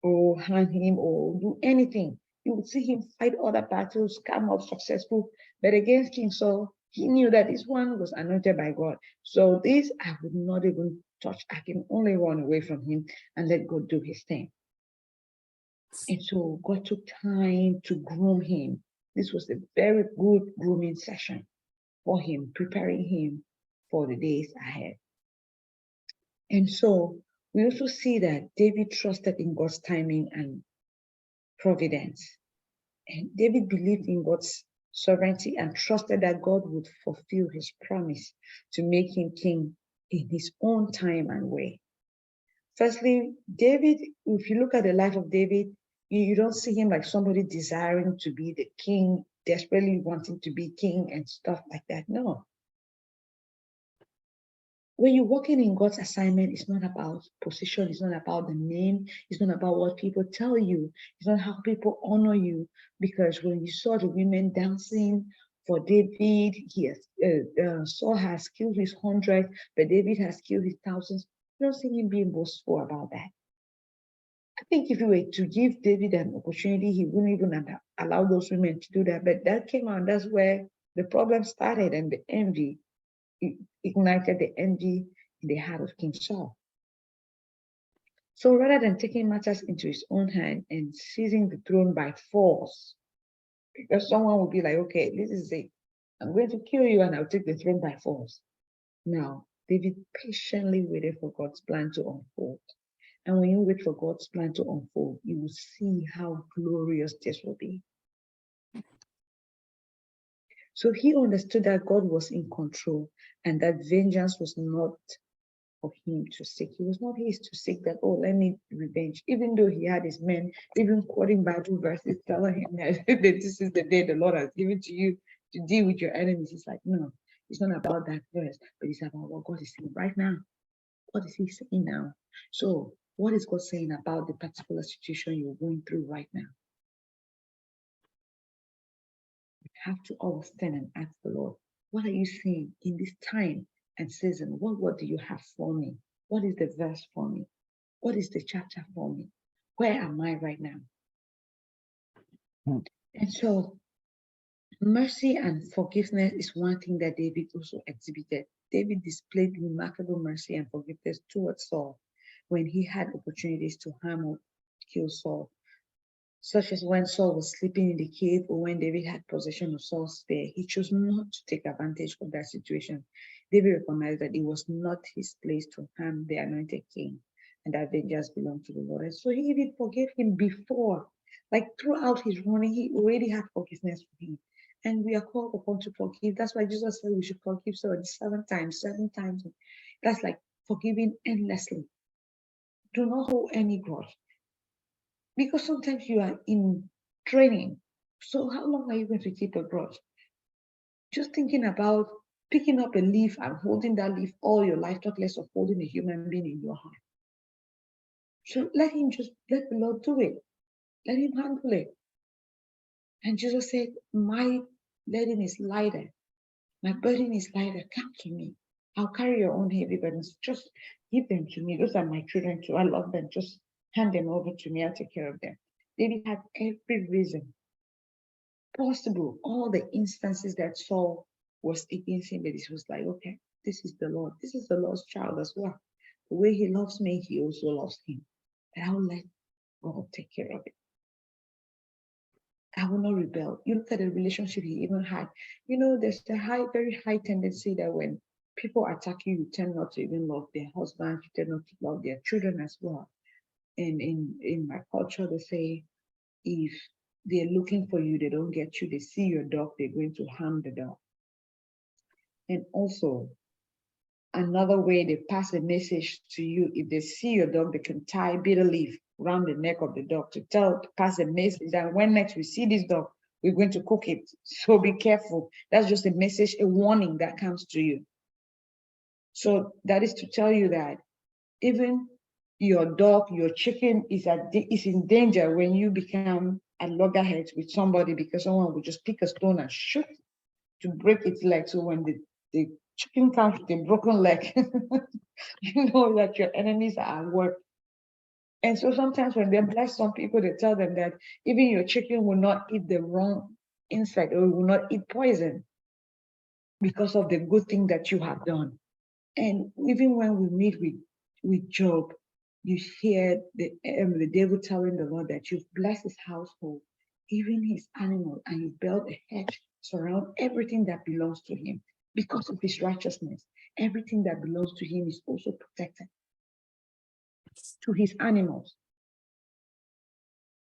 or harm him or do anything. You would see him fight other battles, come out successful. But against King Saul, he knew that this one was anointed by God. So this I would not even touch. I can only run away from him and let God do his thing. And so God took time to groom him. This was a very good grooming session for him, preparing him for the days ahead. And so we also see that David trusted in God's timing and providence. And David believed in God's sovereignty and trusted that God would fulfill his promise to make him king in his own time and way. Firstly, David, if you look at the life of David, you don't see him like somebody desiring to be the king, desperately wanting to be king and stuff like that. No. When you're working in God's assignment, it's not about position, it's not about the name, it's not about what people tell you, it's not how people honor you. Because when you saw the women dancing for David, Saul has killed his 100, but David has killed his thousands. You don't see him being boastful about that. I think if you were to give David an opportunity, he wouldn't even allow those women to do that. But that came out, that's where the problem started, and the envy. It ignited the envy in the heart of King Saul. So rather than taking matters into his own hand and seizing the throne by force, because someone would be like, okay, this is it. I'm going to kill you and I'll take the throne by force. Now, David patiently waited for God's plan to unfold. And when you wait for God's plan to unfold, you will see how glorious this will be. So he understood that God was in control and that vengeance was not for him to seek. He was not his to seek that, oh, let me revenge. Even though he had his men, even quoting Bible verses, telling him that this is the day the Lord has given to you to deal with your enemies. It's like, no, it's not about that verse, but it's about what God is saying right now. What is he saying now? So what is God saying about the particular situation you're going through right now? You have to always stand and ask the Lord, what are you saying in this time and season? What word do you have for me? What is the verse for me? What is the chapter for me? Where am I right now? And so mercy and forgiveness is one thing that David also exhibited. David displayed remarkable mercy and forgiveness towards Saul when he had opportunities to harm or kill Saul, such as when Saul was sleeping in the cave or when David had possession of Saul's spear. He chose not to take advantage of that situation. David recognized that it was not his place to harm the anointed king and that vengeance belonged to the Lord. And so he even forgave him before. Like throughout his running, he already had forgiveness for him. And we are called upon to forgive. That's why Jesus said we should forgive 7 times, 7 times. That's like forgiving endlessly. Do not hold any grudge. Because sometimes you are in training. So how long are you going to keep a grudge? Just thinking about picking up a leaf and holding that leaf all your life, talk less of holding a human being in your heart. So let the Lord do it. Let him handle it. And Jesus said, my burden is lighter. My burden is lighter. Come to me. I'll carry your own heavy burdens. Just give them to me. Those are my children too. I love them. Just hand them over to me. I'll take care of them. David had every reason possible, all the instances that Saul was against him, but he was like, okay, this is the Lord. This is the Lord's child as well. The way he loves me, he also loves him. And I'll let God take care of it. I will not rebel. You look at the relationship he even had. There's a very high tendency that when people attack you, you tend not to even love their husband, you tend not to love their children as well. And in my culture, they say, if they're looking for you, they don't get you, they see your dog, they're going to harm the dog. And also, another way they pass a message to you, if they see your dog, they can tie bitter leaf around the neck of the dog to pass a message that when next we see this dog, we're going to cook it. So be careful. That's just a message, a warning that comes to you. So that is to tell you that even your dog, your chicken is in danger when you become at loggerheads with somebody because someone will just pick a stone and shoot to break its leg. So when the chicken comes with a broken leg, you know that your enemies are at work. And so sometimes when they bless some people, they tell them that even your chicken will not eat the wrong insect or will not eat poison because of the good thing that you have done. And even when we meet with Job, you hear the devil telling the Lord that you've blessed his household, even his animal, and you built a hedge surround everything that belongs to him because of his righteousness. Everything that belongs to him is also protected to his animals.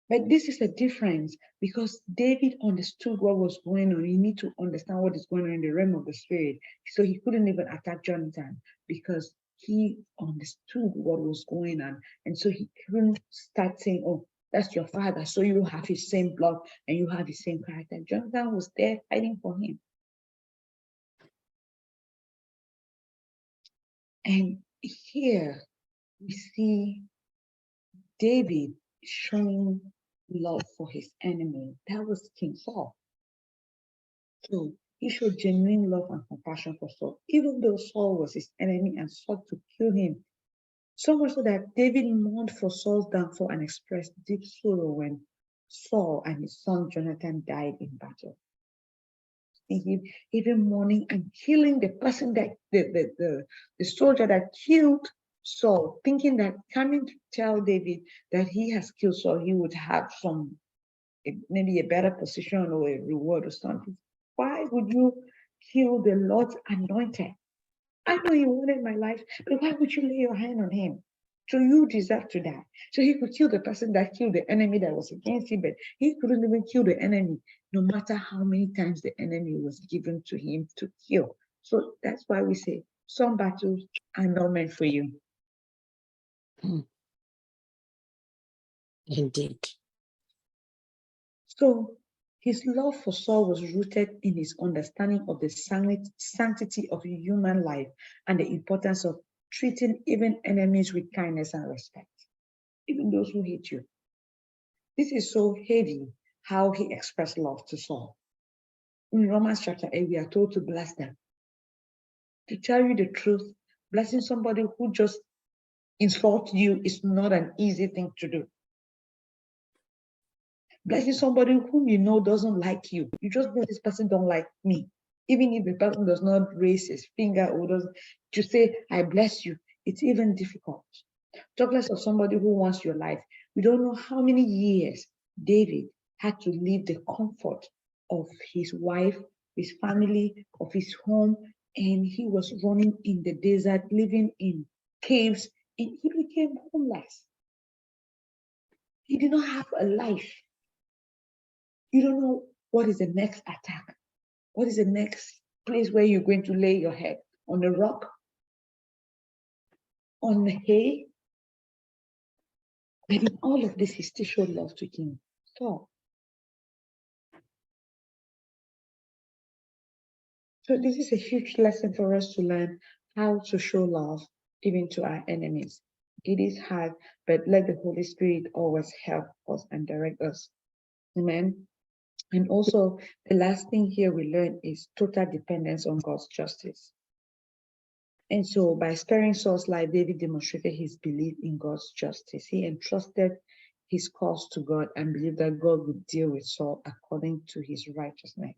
But this is a difference because David understood what was going on. You need to understand what is going on in the realm of the spirit. So he couldn't even attack Jonathan because he understood what was going on. And so he couldn't start saying, oh, that's your father. So you have his same blood and you have his same character. Jonathan was there fighting for him. And here we see David showing love for his enemy. That was King Saul. So he showed genuine love and compassion for Saul, even though Saul was his enemy and sought to kill him. So much so that David mourned for Saul's downfall and expressed deep sorrow when Saul and his son Jonathan died in battle. Even mourning and killing the person that the soldier that killed Saul, thinking that coming to tell David that he has killed Saul, he would have maybe a better position or a reward or something. Why would you kill the Lord's anointed? I know he wanted my life, but why would you lay your hand on him? So you deserve to die. So he could kill the person that killed the enemy that was against him, but he couldn't even kill the enemy, no matter how many times the enemy was given to him to kill. So that's why we say some battles are not meant for you. Indeed. So his love for Saul was rooted in his understanding of the sanctity of human life and the importance of treating even enemies with kindness and respect, even those who hate you. This is so heavy how he expressed love to Saul. In Romans chapter 8, we are told to bless them. To tell you the truth, blessing somebody who just insults you is not an easy thing to do. Blessing somebody whom you know doesn't like you. You just know this person don't like me. Even if the person does not raise his finger or doesn't, to say, I bless you, it's even difficult. Talk less of somebody who wants your life. We don't know how many years David had to leave the comfort of his wife, his family, of his home, and he was running in the desert, living in caves, and he became homeless. He did not have a life. You don't know what is the next attack. What is the next place where you're going to lay your head? On a rock? On the hay? But in all of this, he still showed love to him. So this is a huge lesson for us to learn how to show love even to our enemies. It is hard, but let the Holy Spirit always help us and direct us. Amen. And also, the last thing here we learn is total dependence on God's justice. And so, by sparing Saul's life, David demonstrated his belief in God's justice. He entrusted his cause to God and believed that God would deal with Saul according to his righteousness.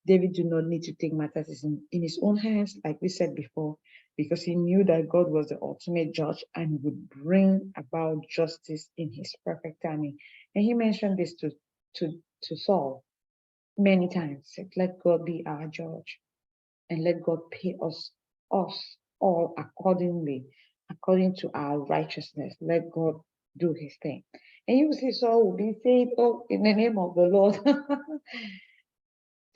David did not need to take matters in his own hands, like we said before, because he knew that God was the ultimate judge and would bring about justice in his perfect timing. And he mentioned this to Saul many times. Said, let God be our judge and let God pay us all accordingly, according to our righteousness. Let God do his thing. And you see, Saul will be saved, oh, in the name of the Lord.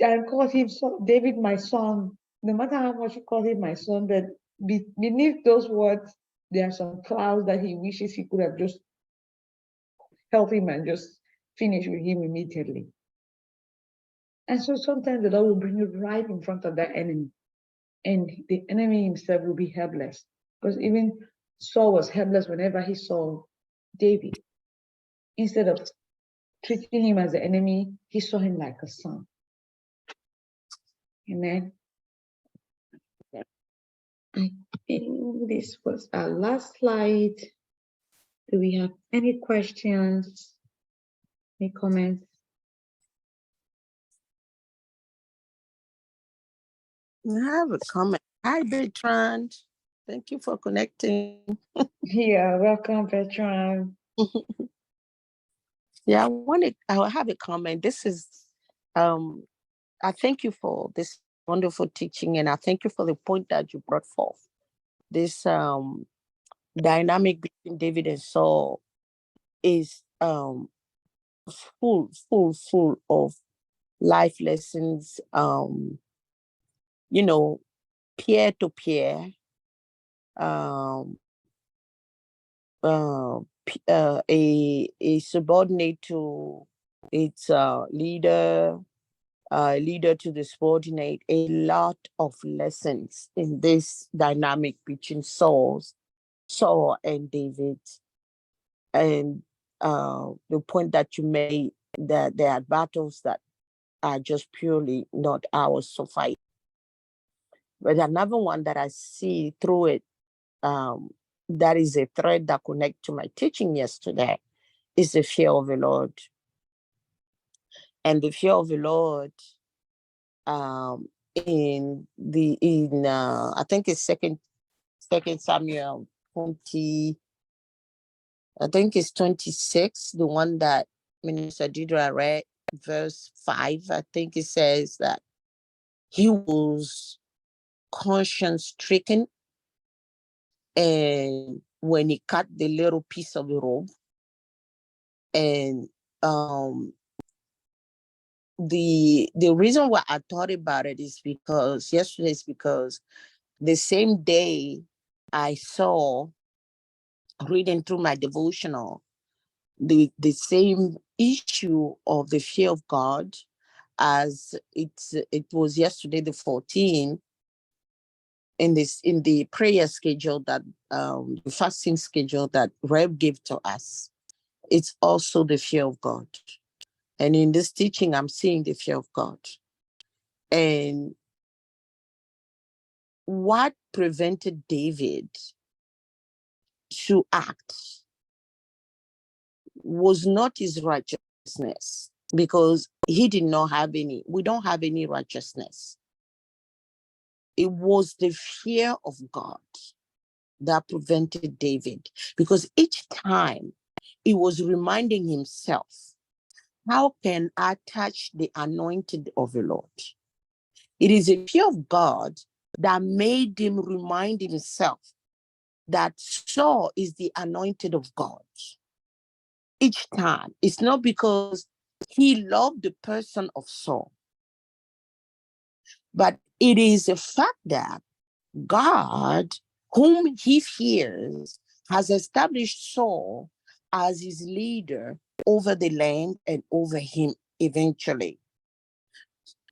And call him David, my son. No matter how much you call him my son, but beneath those words, there are some clouds that he wishes he could have just helped him and just finished with him immediately. And so sometimes the Lord will bring you right in front of that enemy, and the enemy himself will be helpless. Because even Saul was helpless whenever he saw David. Instead of treating him as the enemy, he saw him like a son. Amen. I think this was our last slide. Do we have any questions? Any comments? I have a comment. Hi, Bertrand. Thank you for connecting. Yeah, welcome, Bertrand. Yeah, I have a comment. This is, I thank you for this wonderful teaching, and I thank you for the point that you brought forth. This dynamic between David and Saul is full of life lessons, peer to peer, a subordinate to its leader, leader to the subordinate, a lot of lessons in this dynamic between Saul and David. And the point that you made, that there are battles that are just purely not ours to fight. But another one that I see through it, that is a thread that connects to my teaching yesterday, is the fear of the Lord. And the fear of the Lord, in I think it's second Samuel 20, I think it's 26, the one that Minister Deidre read, verse 5. I think it says that he was conscience stricken, and when he cut the little piece of the robe, and the reason why I thought about it is because the same day I saw, reading through my devotional, the same issue of the fear of God, as it was yesterday the 14th, in the prayer schedule that the fasting schedule that Reb gave to us. It's also the fear of God. And in this teaching, I'm seeing the fear of God. And what prevented David to act was not his righteousness, because he did not have any. We don't have any righteousness. It was the fear of God that prevented David, because each time he was reminding himself, how can I touch the anointed of the Lord? It is a fear of God that made him remind himself that Saul is the anointed of God. Each time. It's not because he loved the person of Saul. But it is a fact that God, whom he fears, has established Saul as his leader over the land and over him eventually.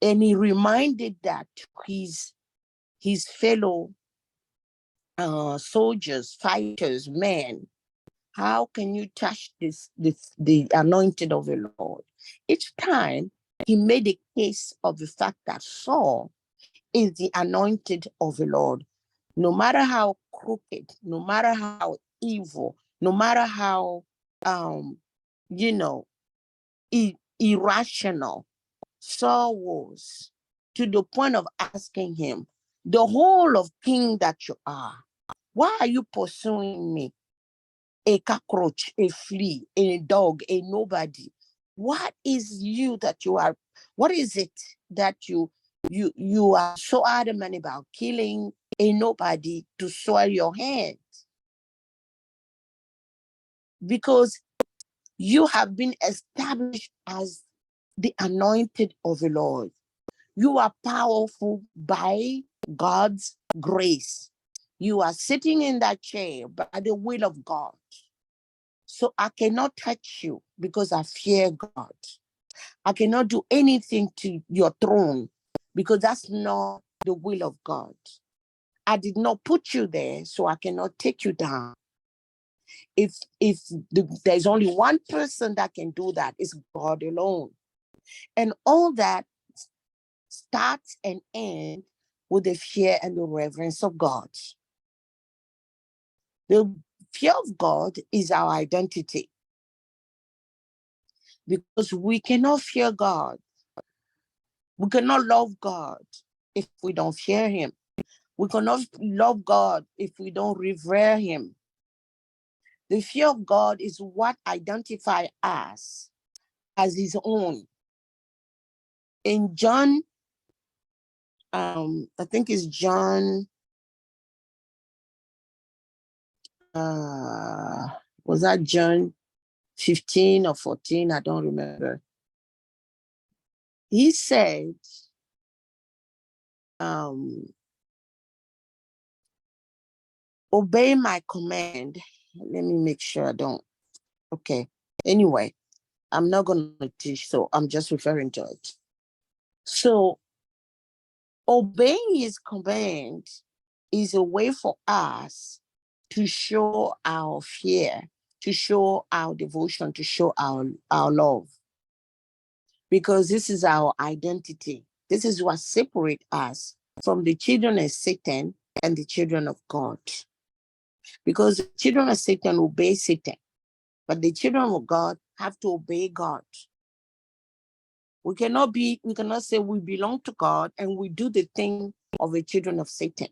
And he reminded that his fellow soldiers, fighters, men, how can you touch the anointed of the Lord? Each time he made a case of the fact that Saul is the anointed of the Lord. No matter how crooked, no matter how evil, no matter how, irrational Saul was, to the point of asking him, the whole of king that you are, why are you pursuing me? A cockroach, a flea, a dog, a nobody. What is you that you are? What is it that you are so adamant about killing a nobody to soil your hands? Because you have been established as the anointed of the Lord. You are powerful by God's grace. You are sitting in that chair by the will of God. So I cannot touch you because I fear God. I cannot do anything to your throne because that's not the will of God. I did not put you there, so I cannot take you down. If there's only one person that can do that, it's God alone. And all that starts and ends with the fear and the reverence of God. The fear of God is our identity. Because we cannot fear God. We cannot love God if we don't fear him. We cannot love God if we don't revere him. The fear of God is what identifies us as his own. In John, I think it's John, was that John 15 or 14? I don't remember. He said, obey my command. Let me make sure I don't. Okay. Anyway, I'm not going to teach, so I'm just referring to it. So obeying his command is a way for us to show our fear, to show our devotion, to show our love. Because this is our identity. This is what separates us from the children of Satan and the children of God. Because the children of Satan obey Satan, but the children of God have to obey God. We cannot say we belong to God and we do the thing of the children of Satan.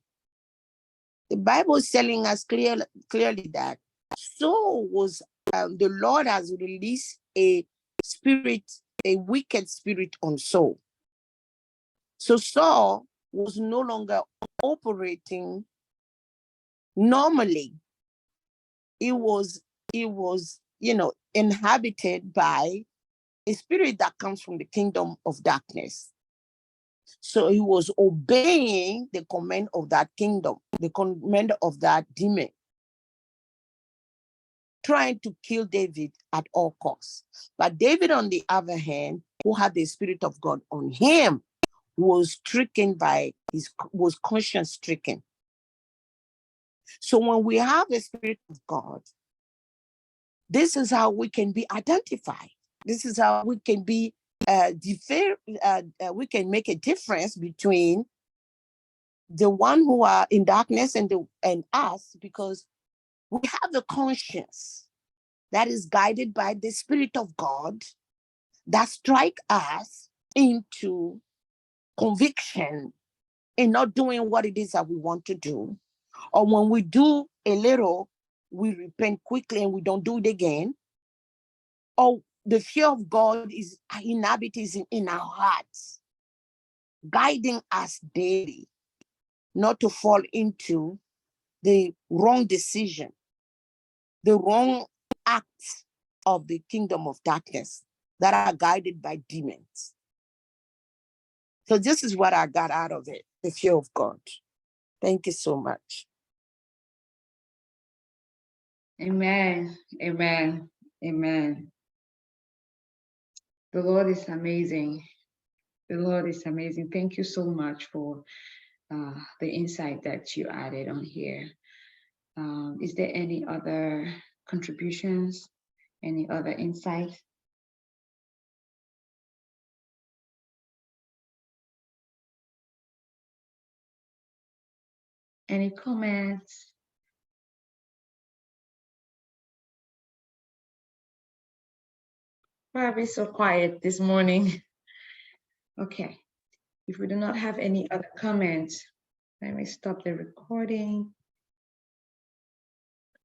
The Bible is telling us clearly that so was the Lord has released a wicked spirit on Saul. So Saul was no longer operating normally. It was inhabited by a spirit that comes from the kingdom of darkness. So he was obeying the command of that kingdom, the command of that demon, trying to kill David at all costs. But David, on the other hand, who had the Spirit of God on him, was conscience stricken. So when we have the Spirit of God, this is how we can be identified. This is how we can be we can make a difference between the one who are in darkness and us, because we have a conscience that is guided by the Spirit of God that strike us into conviction in not doing what it is that we want to do. Or when we do a little, we repent quickly and we don't do it again. Or the fear of God is inhabited in our hearts, guiding us daily, not to fall into the wrong decision, the wrong act of the kingdom of darkness. that are guided by demons. So this is what I got out of it, the fear of God. Thank you so much. Amen. Amen. Amen. The Lord is amazing. The Lord is amazing. Thank you so much for the insight that you added on here. Is there any other contributions? Any other insight? Any comments? Why are we so quiet this morning? Okay, if we do not have any other comments, let me stop the recording.